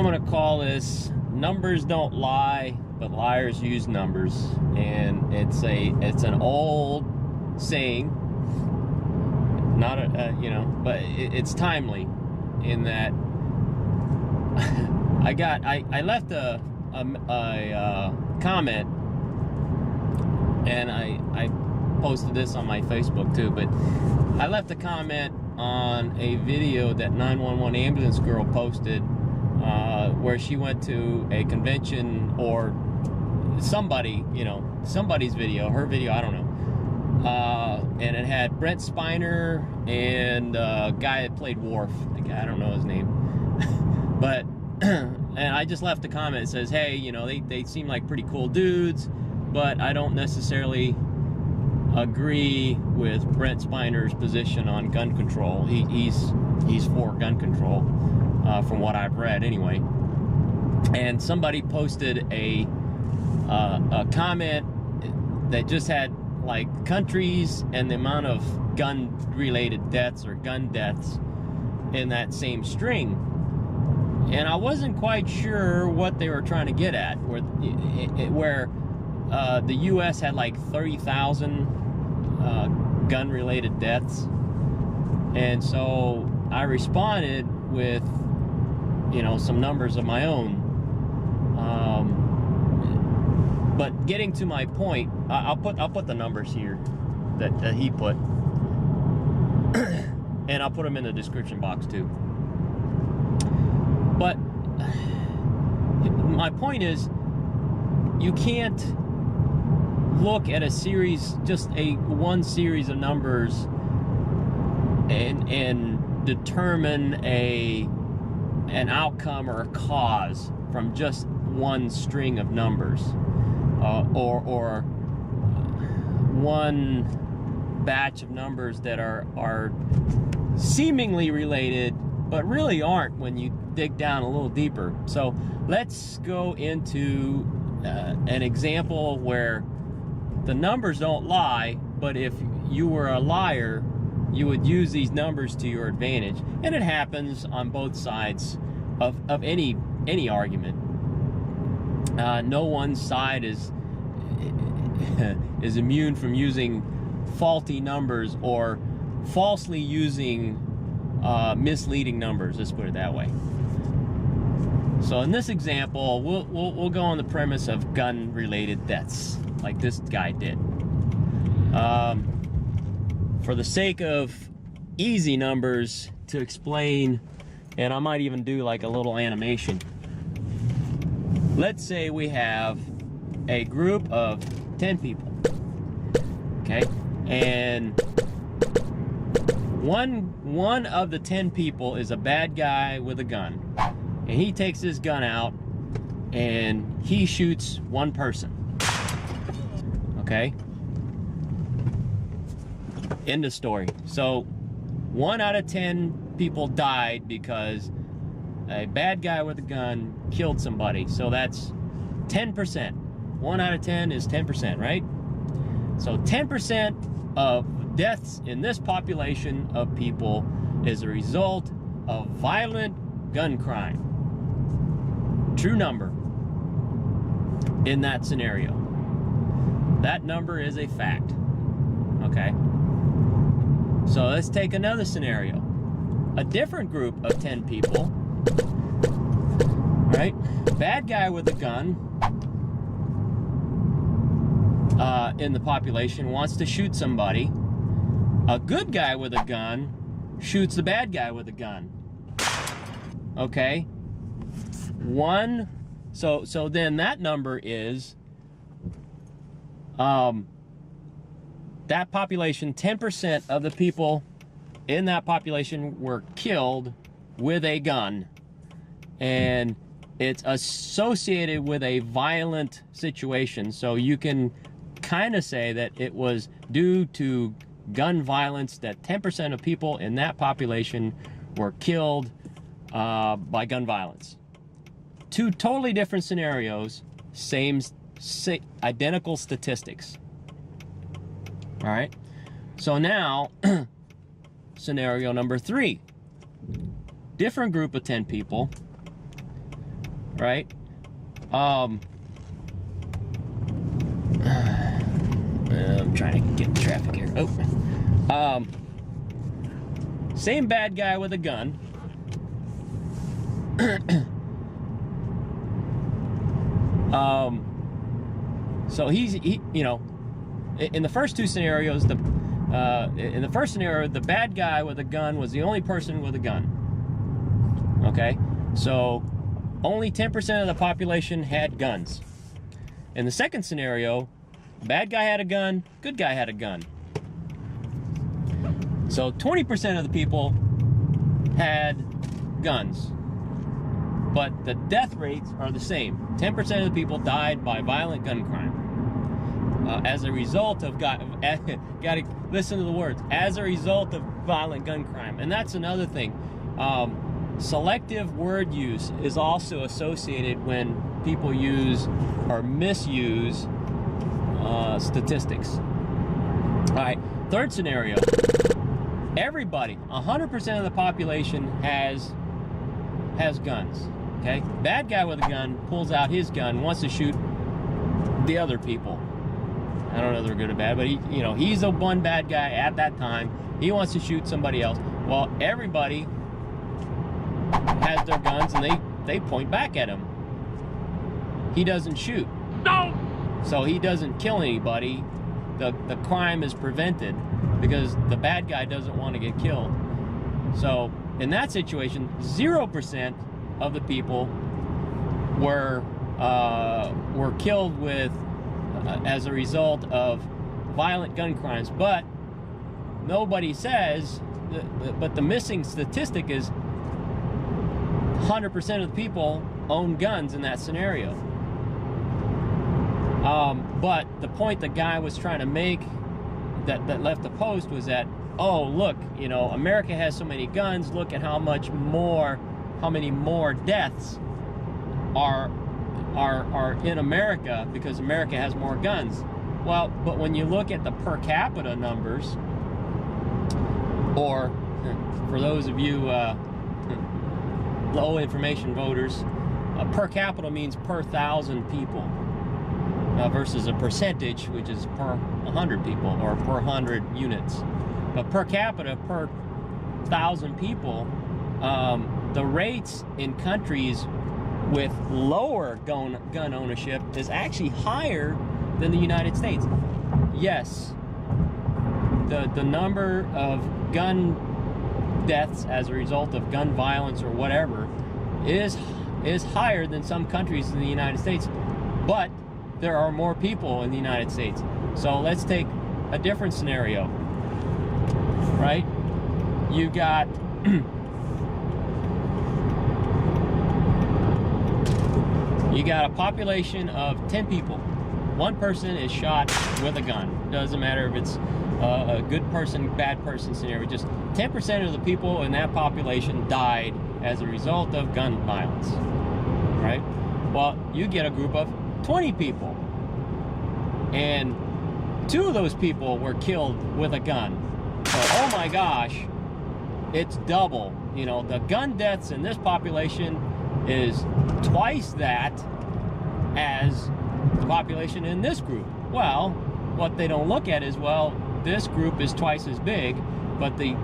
I'm gonna call this "Numbers Don't Lie, but Liars Use Numbers," and it's an old saying, not a but it's timely in that I left a comment, and I posted this on my Facebook too, but I left a comment on a video that 911 ambulance girl posted, where she went to a convention, or somebody's video, her video, I don't know, and it had Brent Spiner and a guy that played Worf, the guy, I don't know his name, but and I just left a comment that says, hey, they seem like pretty cool dudes, but I don't necessarily agree with Brent Spiner's position on gun control. He's for gun control, from what I've read anyway. And somebody posted a comment that just had like countries and the amount of gun-related deaths or gun deaths in that same string. And I wasn't quite sure what they were trying to get at, where the U.S. had like 30,000 gun-related deaths. And so I responded with, some numbers of my own. But getting to my point, I'll put the numbers here that he put, and I'll put them in the description box too. But my point is, you can't look at a series, just one series of numbers, and determine an outcome or a cause from just one string of numbers, or one batch of numbers that are seemingly related but really aren't when you dig down a little deeper. So let's go into an example where the numbers don't lie, but if you were a liar, you would use these numbers to your advantage. And it happens on both sides of any argument. No one side is immune from using faulty numbers or falsely using misleading numbers, let's put it that way. So in this example, we'll go on the premise of gun-related deaths, like this guy did. For the sake of easy numbers to explain, and I might even do like a little animation. Let's say we have a group of 10 people, okay? And one of the 10 people is a bad guy with a gun, and he takes his gun out and he shoots one person, okay? End of story. So 1 out of 10 people died because a bad guy with a gun killed somebody. So that's 10%. 1 out of 10 is 10%, right? So 10% of deaths in this population of people is a result of violent gun crime. True number in that scenario. That number is a fact. Okay? So let's take another scenario. A different group of 10 people, right? Bad guy with a gun in the population wants to shoot somebody. A good guy with a gun shoots the bad guy with a gun. Okay? So then that number is that population, 10% of the people in that population were killed with a gun, and it's associated with a violent situation. So you can kind of say that it was due to gun violence that 10% of people in that population were killed by gun violence. Two totally different scenarios, identical statistics. All right, so now scenario number 3. Different group of 10 people. right? I'm trying to get traffic here. Oh, same bad guy with a gun. So you know, in the first two scenarios, in the first scenario, the bad guy with a gun was the only person with a gun. Okay, so only 10% of the population had guns. In the second scenario, bad guy had a gun, good guy had a gun. So 20% of the people had guns, but the death rates are the same. 10% of the people died by violent gun crime. As a result of, gotta listen to the words, as a result of violent gun crime. And that's another thing. Selective word use is also associated when people use or misuse statistics. All right, third scenario. Everybody, 100% of the population has guns. Okay, bad guy with a gun pulls out his gun, wants to shoot the other people. I don't know if they're good or bad, but he's the one bad guy at that time. He wants to shoot somebody else. Well, everybody has their guns and they point back at him. He doesn't shoot. No! So he doesn't kill anybody. The crime is prevented because the bad guy doesn't want to get killed. So in that situation, 0% of the people were killed with as a result of violent gun crimes. But nobody says, but the missing statistic is 100% of the people own guns in that scenario. But the point the guy was trying to make that left the post was that, oh, look, America has so many guns, look at how many more deaths are in America because America has more guns. Well, but when you look at the per capita numbers, or for those of you low information voters, per capita means per 1,000 people versus a percentage, which is per 100 people or per 100 units. But per capita, per 1,000 people, the rates in countries with lower gun ownership is actually higher than the United States. Yes, the number of gun deaths as a result of gun violence or whatever is higher than some countries in the United States, but there are more people in the United States. So let's take a different scenario, right? You got you got a population of 10 people. One person is shot with a gun. Doesn't matter if it's a good person, bad person scenario. Just 10% of the people in that population died as a result of gun violence, right? Well, you get a group of 20 people, and 2 of those people were killed with a gun. So, oh my gosh, it's double. The gun deaths in this population is twice that as the population in this group. Well, what they don't look at is, well, this group is twice as big, but the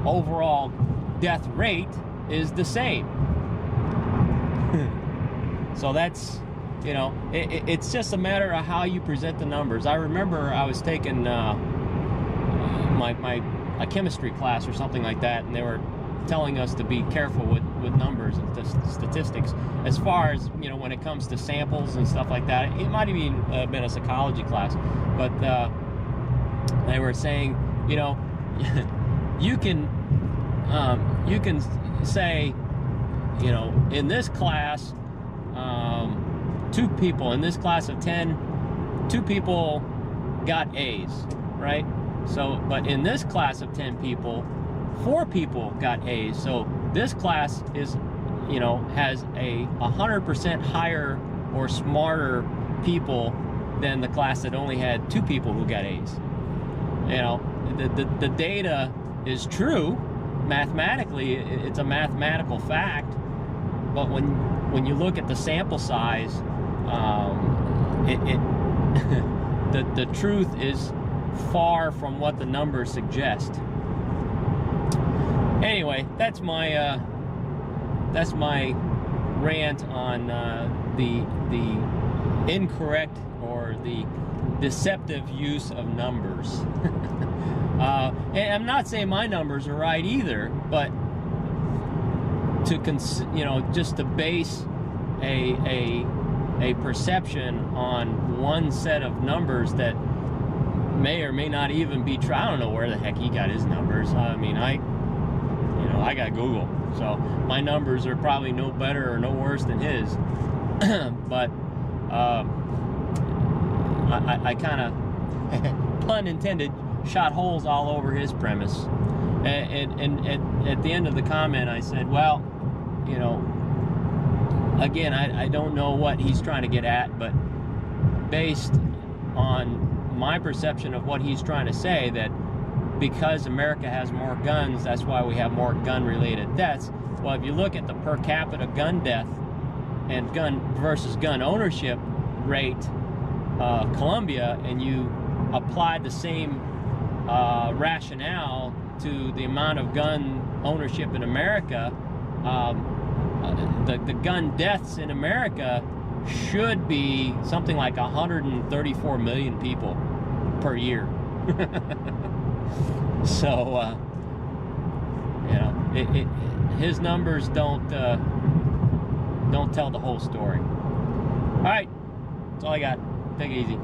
overall death rate is the same. So that's, it's just a matter of how you present the numbers. I remember I was taking a chemistry class or something like that, and they were telling us to be careful with numbers and statistics as far as, when it comes to samples and stuff like that. It might have even been a psychology class, but they were saying, you can say, in this class, 2 people, in this class of 10, 2 people got A's, right? So, but in this class of 10 people, 4 people got A's. So this class is, has a 100% higher or smarter people than the class that only had 2 people who got A's. The data is true. Mathematically, it's a mathematical fact. but when you look at the sample size, the truth is far from what the numbers suggest. Anyway, that's my rant on the incorrect or the deceptive use of numbers. And I'm not saying my numbers are right either, but just to base a perception on one set of numbers that may or may not even be true. I don't know where the heck he got his numbers. I mean, I got Google, so my numbers are probably no better or no worse than his. But I kind of, pun intended, shot holes all over his premise. And at the end of the comment, I said, well, again, I don't know what he's trying to get at, but based on my perception of what he's trying to say, that because America has more guns, that's why we have more gun-related deaths. Well, if you look at the per capita gun death and gun versus gun ownership rate, Colombia, and you apply the same rationale to the amount of gun ownership in America, the gun deaths in America should be something like 134 million people per year. So, his numbers don't tell the whole story. All right, that's all I got. Take it easy.